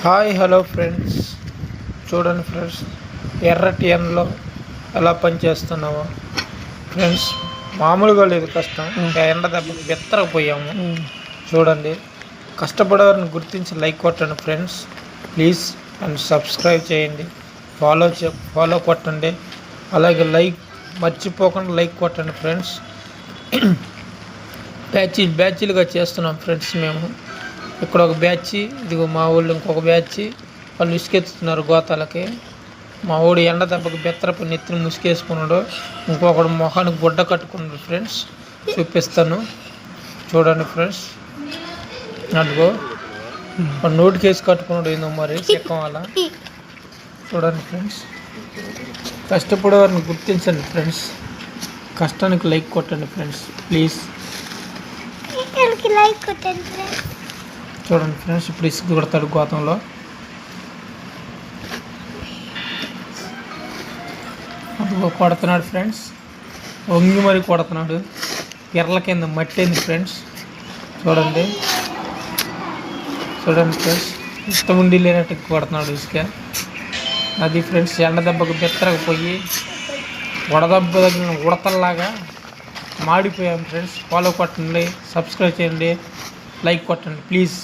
Hi hello friends, చూడండి friends, ఎర్రటి ఎండలో ఎలా పనిచేస్తున్నామో ఫ్రెండ్స్. మామూలుగా లేదు కష్టం. ఇంకా ఎండ దెబ్బకి బెత్తరపోయాము. చూడండి, కష్టపడేవారిని గుర్తించి లైక్ కొట్టండి ఫ్రెండ్స్, ప్లీజ్. అండ్ సబ్స్క్రైబ్ చేయండి, ఫాలో కొట్టండి. అలాగే లైక్ మర్చిపోకుండా లైక్ కొట్టండి ఫ్రెండ్స్. బ్యాచీలుగా చేస్తున్నాం ఫ్రెండ్స్. మేము ఇక్కడ ఒక బ్యాచ్, ఇదిగో మా ఊళ్ళో ఇంకొక బ్యాచ్. వాళ్ళు ఇసుకెత్తుతున్నారు గోతాలకి. మా ఊడు ఎండ దెబ్బకి బెత్తరపు నెత్తిని ముసుకేసుకున్నాడు. ఇంకొకడు మొహానికి గుడ్డ కట్టుకున్నాడు ఫ్రెండ్స్. చూపిస్తాను చూడండి ఫ్రెండ్స్. అదిగో వాడు నోటికేసి కట్టుకున్నాడు, ఏందో మరి చెక్కం అలా. చూడండి ఫ్రెండ్స్, కష్టపడేవారిని గుర్తించండి ఫ్రెండ్స్. కష్టానికి లైక్ కొట్టండి ఫ్రెండ్స్, ప్లీజ్. చూడండి ఫ్రెండ్స్, ఇప్పుడు ఇసుక కొడతాడు గోతంలో. అదిగో కొడుతున్నాడు ఫ్రెండ్స్, వంగి మరి కొడుతున్నాడు. ఎర్రల కింద మట్టి అయింది ఫ్రెండ్స్. చూడండి ఫ్రెండ్స్, ఇష్టం ఉండి లేనట్టు కొడుతున్నాడు ఇసుక. అది ఫ్రెండ్స్, ఎండ దెబ్బకు బెత్తరకపోయి వడదెబ్బ తగిలిన ఉడతల్లాగా మాడిపోయాం ఫ్రెండ్స్. ఫాలో కొట్టండి, సబ్స్క్రైబ్ చేయండి, లైక్ కొట్టండి ప్లీజ్.